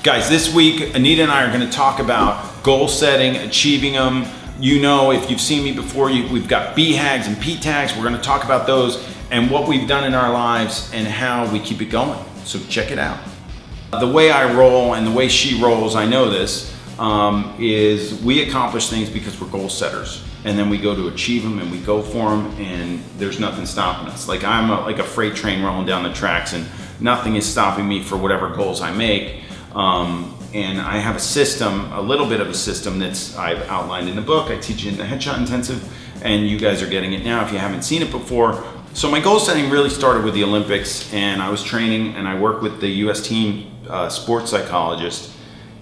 Guys, this week, Anita and I are gonna talk about goal setting, achieving them. You know, if you've seen me before, we've got BHAGs and PTAGs. We're gonna talk about those and what we've done in our lives and how we keep it going. So check it out. The way I roll and the way she rolls, I know this, is we accomplish things because we're goal setters. And then we go to achieve them and we go for them and there's nothing stopping us. Like I'm like a freight train rolling down the tracks and nothing is stopping me for whatever goals I make. And I have a system, a little bit of a system that's I've outlined in the book. I teach it in the Headshot Intensive and you guys are getting it now if you haven't seen it before. So my goal setting really started with the Olympics and I was training and I worked with the US team sports psychologist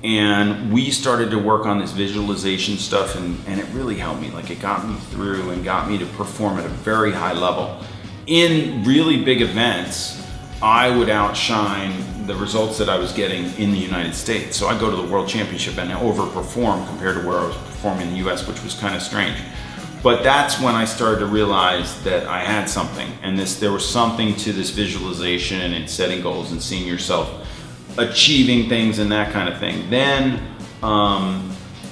and we started to work on this visualization stuff and it really helped me. Like it got me through and got me to perform at a very high level. In really big events, I would outshine the results that I was getting in the United States. So I go to the World Championship and overperform compared to where I was performing in the US, which was kind of strange. But that's when I started to realize that I had something and there was something to this visualization and setting goals and seeing yourself achieving things and that kind of thing. Then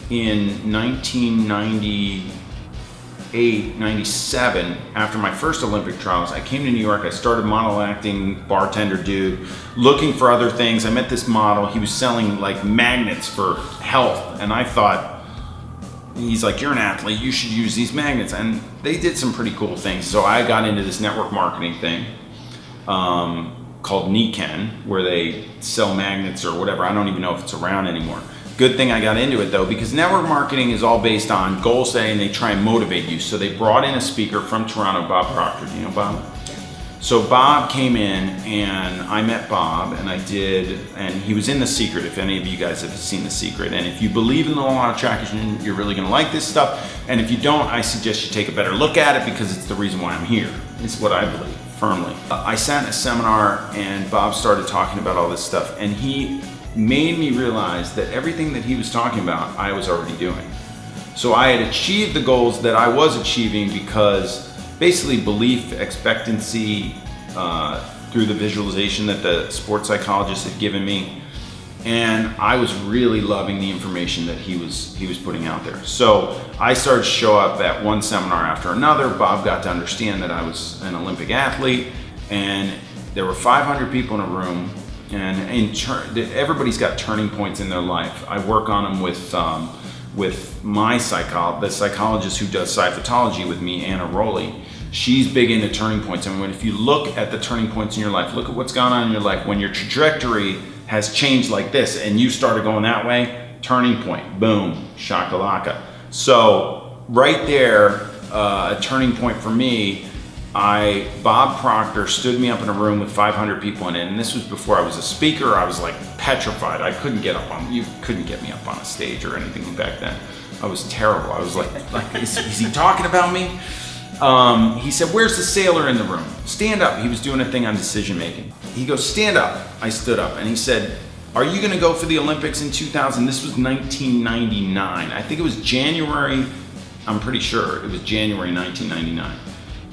in 1998, 97, after my first Olympic trials, I came to New York. I started model acting, bartender dude, looking for other things. I met this model. He was selling like magnets for health. And I thought, he's like, you're an athlete, you should use these magnets. And they did some pretty cool things. So I got into this network marketing thing called Niken, where they sell magnets or whatever. I don't even know if it's around anymore. Good thing I got into it though, because network marketing is all based on goal setting. They try and motivate you. So they brought in a speaker from Toronto, Bob Proctor. Do you know Bob? So Bob came in and I met Bob and and he was in The Secret, if any of you guys have seen The Secret. And if you believe in the law of attraction, you're really gonna like this stuff. And if you don't, I suggest you take a better look at it because it's the reason why I'm here. It's what I believe firmly. I sat in a seminar and Bob started talking about all this stuff and he made me realize that everything that he was talking about, I was already doing. So I had achieved the goals that I was achieving because basically belief, expectancy, through the visualization that the sports psychologist had given me. And I was really loving the information that he was putting out there. So I started to show up at one seminar after another. Bob got to understand that I was an Olympic athlete and there were 500 people in a room and everybody's got turning points in their life. I work on them with my the psychologist who does psychology with me, Anna Hurley. She's big into turning points. And if you look at the turning points in your life, look at what's gone on in your life when your trajectory has changed like this and you started going that way, turning point, boom, shakalaka. So right there, a turning point for me, Bob Proctor stood me up in a room with 500 people in it, and this was before I was a speaker. I was like petrified. You couldn't get me up on a stage or anything back then. I was terrible. I was like is he talking about me? He said, where's the sailor in the room? Stand up. He was doing a thing on decision making. He goes, stand up. I stood up and he said, are you gonna go for the Olympics in 2000? This was 1999. I think it was January, I'm pretty sure it was January 1999.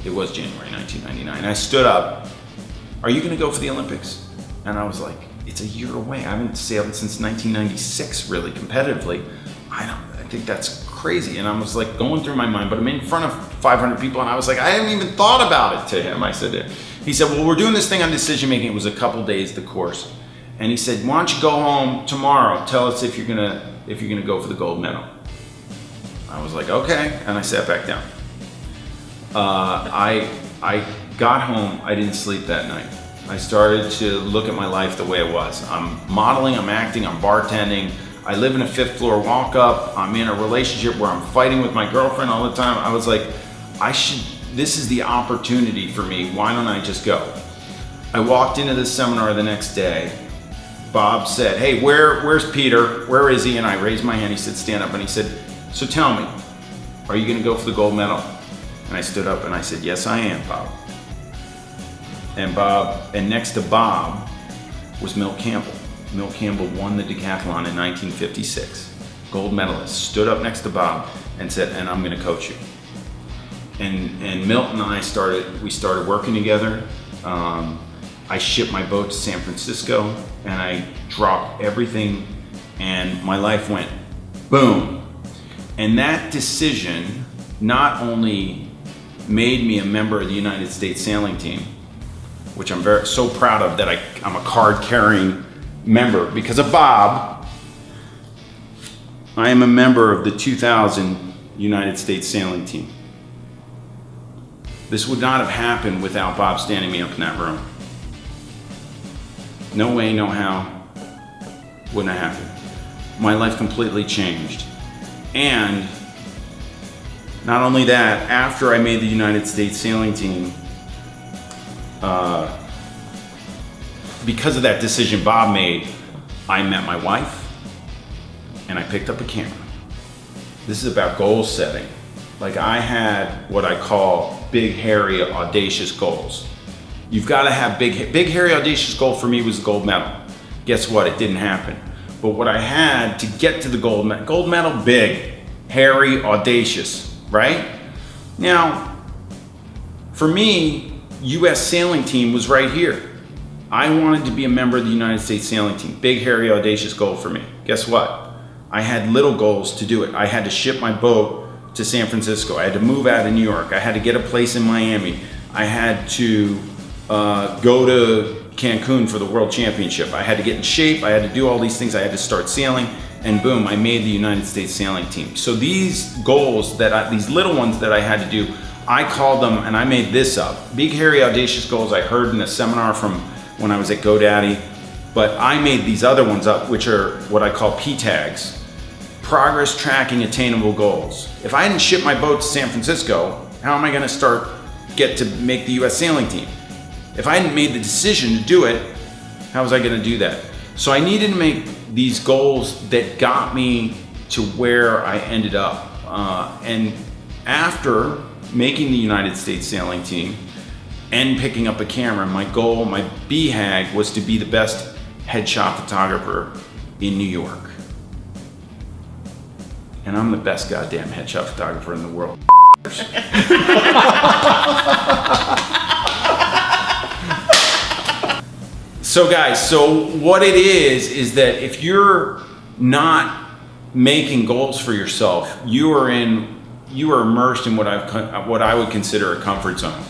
It was January 1999. I stood up, are you gonna go for the Olympics? And I was like, it's a year away. I haven't sailed since 1996 really competitively. I think that's crazy. And I was like going through my mind, but I'm in front of 500 people and I was like, I haven't even thought about it to him. He said, well, we're doing this thing on decision making. It was a couple days, the course. And he said, why don't you go home tomorrow? Tell us if you're gonna go for the gold medal. I was like, okay. And I sat back down. I got home, I didn't sleep that night. I started to look at my life the way it was. I'm modeling, I'm acting, I'm bartending. I live in a 5th floor walk up. I'm in a relationship where I'm fighting with my girlfriend all the time. I was like, this is the opportunity for me. Why don't I just go? I walked into this seminar the next day. Bob said, hey, where's Peter? Where is he? And I raised my hand. He said, stand up. And he said, so tell me, are you gonna go for the gold medal? And I stood up and I said, yes, I am, Bob. And next to Bob was Milt Campbell. Milt Campbell won the decathlon in 1956. Gold medalist, stood up next to Bob and said, and I'm gonna coach you. And Milt and I started working together. I shipped my boat to San Francisco and I dropped everything and my life went boom. And that decision not only made me a member of the United States sailing team, which I'm so proud of that I'm a card carrying member. Because of Bob, I am a member of the 2000 United States sailing team. This would not have happened without Bob standing me up in that room. No way, no how, wouldn't have happened. My life completely changed. And not only that, after I made the United States sailing team, because of that decision Bob made, I met my wife and I picked up a camera. This is about goal setting. Like, I had what I call big, hairy, audacious goals. You've got to have big, hairy, audacious goal for me was the gold medal. Guess what? It didn't happen. But what I had to get to the gold medal, big, hairy, audacious, right? Now, for me, U.S. sailing team was right here. I wanted to be a member of the United States sailing team. Big, hairy, audacious goal for me. Guess what? I had little goals to do it. I had to ship my boat to San Francisco. I had to move out of New York. I had to get a place in Miami. I had to go to Cancun for the World Championship. I had to get in shape. I had to do all these things. I had to start sailing, and boom, I made the United States sailing team. So these goals these little ones that I had to do, I called them, and I made this up. Big, hairy, audacious goals I heard in a seminar from when I was at GoDaddy, but I made these other ones up, which are what I call P tags. Progress tracking attainable goals. If I hadn't shipped my boat to San Francisco, how am I gonna get to make the US sailing team? If I hadn't made the decision to do it, how was I gonna do that? So I needed to make these goals that got me to where I ended up. And after making the United States sailing team and picking up a camera, my goal, my BHAG, was to be the best headshot photographer in New York. And I'm the best goddamn headshot photographer in the world. So guys, so what it is that if you're not making goals for yourself, you are immersed in what I would consider a comfort zone.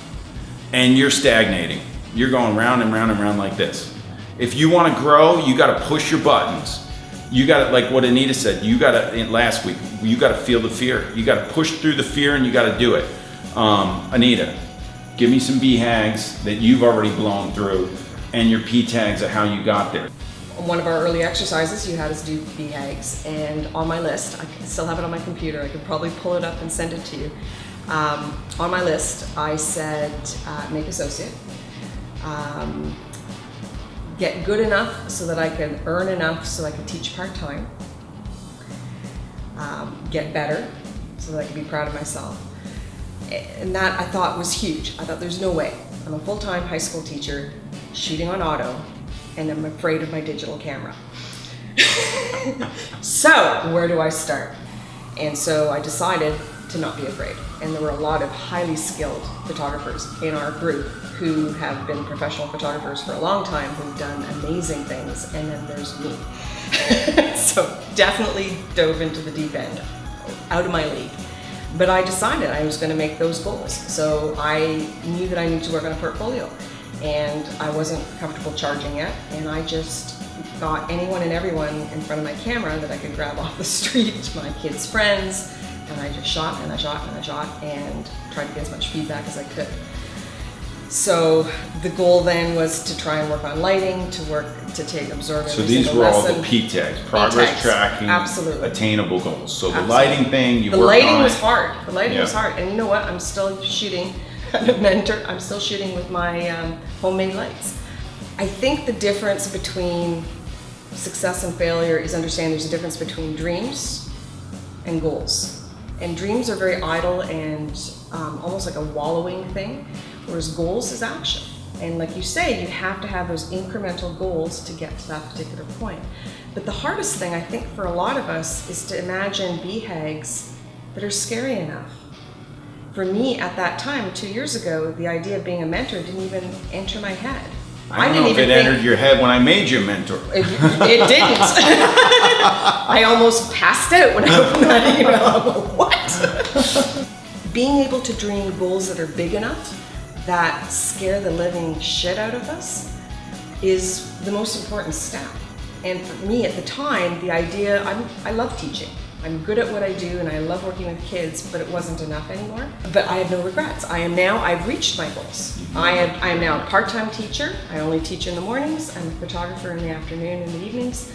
And you're stagnating. You're going round and round and round like this. If you want to grow, you got to push your buttons. You got to, like what Anita said, last week, you got to feel the fear. You got to push through the fear and you got to do it. Anita, give me some BHAGs that you've already blown through and your P tags of how you got there. One of our early exercises, you had us do BHAGs, and on my list, I still have it on my computer, I could probably pull it up and send it to you. On my list, I said, make associate. Get good enough so that I can earn enough so I can teach part-time. Get better so that I can be proud of myself. And that I thought was huge. I thought there's no way. I'm a full-time high school teacher shooting on auto and I'm afraid of my digital camera. So where do I start? And so I decided to not be afraid. And there were a lot of highly skilled photographers in our group who have been professional photographers for a long time, who've done amazing things, and then there's me. So definitely dove into the deep end, out of my league. But I decided I was going to make those goals. So I knew that I needed to work on a portfolio, and I wasn't comfortable charging yet, and I just got anyone and everyone in front of my camera that I could grab off the street, my kids' friends, and I just shot and I shot and I shot and tried to get as much feedback as I could. So the goal then was to try and work on lighting, absorb every So these single were all lesson. the P tags, progress tracking, Absolutely. attainable goals. So the Absolutely. lighting thing, you The worked on lighting was it. hard. The lighting Yeah. was hard. And you know what? I'm still shooting. I'm a mentor. I'm still shooting with my homemade lights. I think the difference between success and failure is understanding there's a difference between dreams and goals. And dreams are very idle and almost like a wallowing thing, whereas goals is action. And like you say, you have to have those incremental goals to get to that particular point. But the hardest thing, I think, for a lot of us is to imagine BHAGs that are scary enough. For me, at that time, 2 years ago, the idea of being a mentor didn't even enter my head. I don't know if it entered your head when I made you a mentor. It didn't. I almost passed out when I opened that email. I'm like, what? Being able to dream goals that are big enough that scare the living shit out of us is the most important step. And for me at the time, the idea, I love teaching. I'm good at what I do and I love working with kids, but it wasn't enough anymore. But I have no regrets. I've reached my goals. I am now a part-time teacher. I only teach in the mornings. I'm a photographer in the afternoon and the evenings.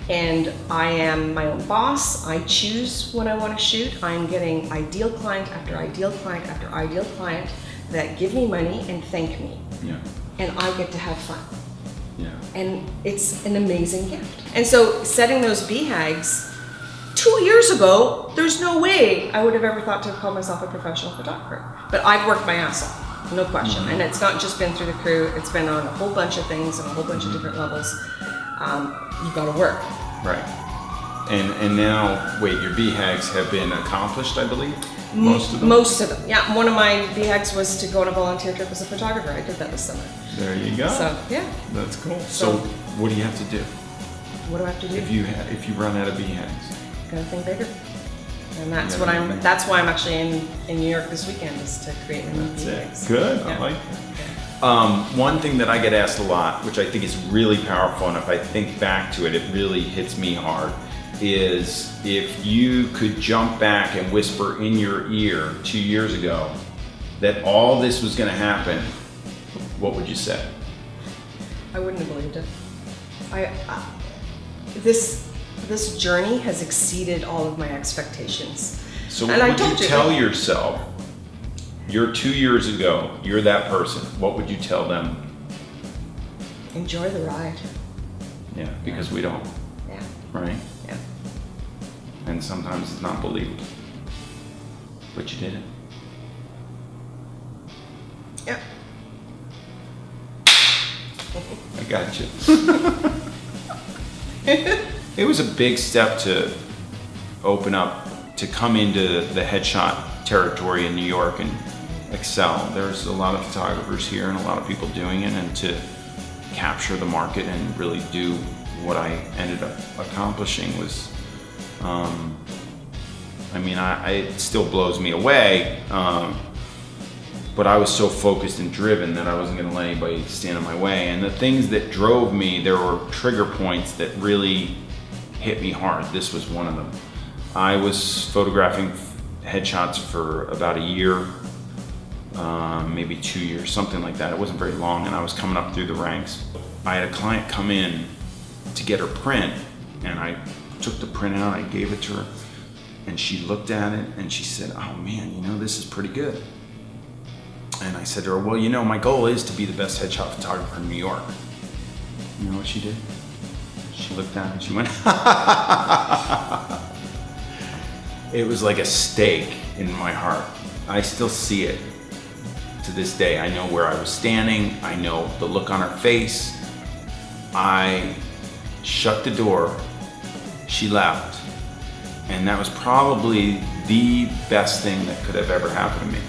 And I am my own boss. I choose when I want to shoot. I'm getting ideal client after ideal client after ideal client that give me money and thank me. Yeah. And I get to have fun. Yeah. And it's an amazing gift. And so setting those BHAGs, 2 years ago, there's no way I would have ever thought to call myself a professional photographer. But I've worked my ass off, no question. And it's not just been through the crew, it's been on a whole bunch of things and a whole bunch of different levels. You've got to work. Right. And now, wait, your BHAGs have been accomplished, I believe? Most of them? Most of them, yeah. One of my BHAGs was to go on a volunteer trip as a photographer. I did that this summer. There you go. So, yeah. That's cool. So what do you have to do? What do I have to do? If you run out of BHAGs? Gotta think bigger. And that's why I'm actually in New York this weekend, is to create a new BHAGs. Good, Yeah. I like that. One thing that I get asked a lot, which I think is really powerful, and if I think back to it, it really hits me hard, is if you could jump back and whisper in your ear 2 years ago that all this was gonna happen, what would you say? I wouldn't have believed it. This journey has exceeded all of my expectations. So and what would you tell yourself, you're 2 years ago, you're that person, what would you tell them? Enjoy the ride. Yeah, because we don't, Yeah. right? Yeah. And sometimes it's not believable, but you did it. Yeah. I got you. It was a big step to open up, to come into the headshot territory in New York and excel. There's a lot of photographers here and a lot of people doing it, and to capture the market and really do what I ended up accomplishing was, it still blows me away, but I was so focused and driven that I wasn't gonna let anybody stand in my way. And the things that drove me, there were trigger points that really hit me hard. This was one of them. I was photographing headshots for about a year, maybe 2 years, something like that. It wasn't very long, and I was coming up through the ranks. I had a client come in to get her print, and I took the print out, I gave it to her, and she looked at it and she said, "Oh man, this is pretty good." And I said to her, "Well, my goal is to be the best headshot photographer in New York." You know what she did? She looked down and she went, It was like a stake in my heart. I still see it to this day. I know where I was standing. I know the look on her face. I shut the door. She left. And that was probably the best thing that could have ever happened to me.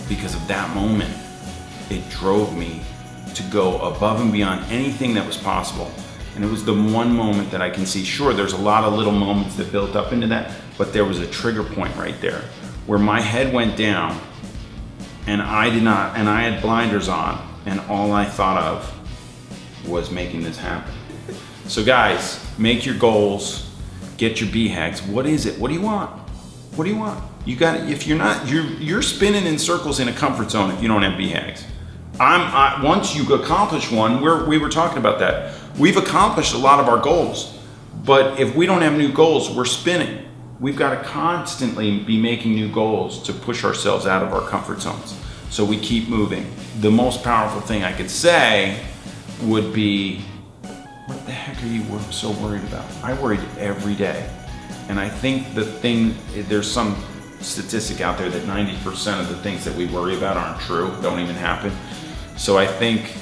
Because of that moment, it drove me to go above and beyond anything that was possible. And it was the one moment that I can see. Sure, there's a lot of little moments that built up into that, but there was a trigger point right there where my head went down and I had blinders on, and all I thought of was making this happen. So guys, make your goals, get your BHAGs. What is it? What do you want? What do you want? You got it. If you're not, you're spinning in circles in a comfort zone if you don't have BHAGs. Once you accomplish one, we were talking about that. We've accomplished a lot of our goals, but if we don't have new goals, we're spinning. We've got to constantly be making new goals to push ourselves out of our comfort zones, so we keep moving. The most powerful thing I could say would be, what the heck are you so worried about? I worried every day. And I think there's some statistic out there that 90% of the things that we worry about aren't true, don't even happen. So I think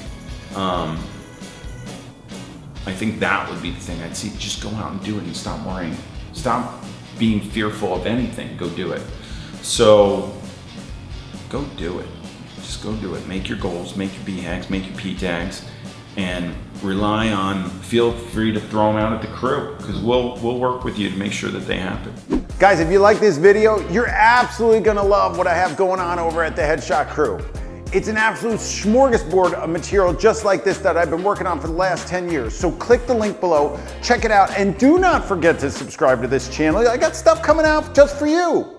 that would be the thing I'd see. Just go out and do it and stop worrying. Stop being fearful of anything. Go do it. So go do it. Just go do it. Make your goals, make your BHAGs, make your P-tags, and feel free to throw them out at the crew, because we'll work with you to make sure that they happen. Guys, if you like this video, you're absolutely gonna love what I have going on over at the Headshot crew. It's an absolute smorgasbord of material just like this that I've been working on for the last 10 years. So click the link below, check it out, and do not forget to subscribe to this channel. I got stuff coming out just for you.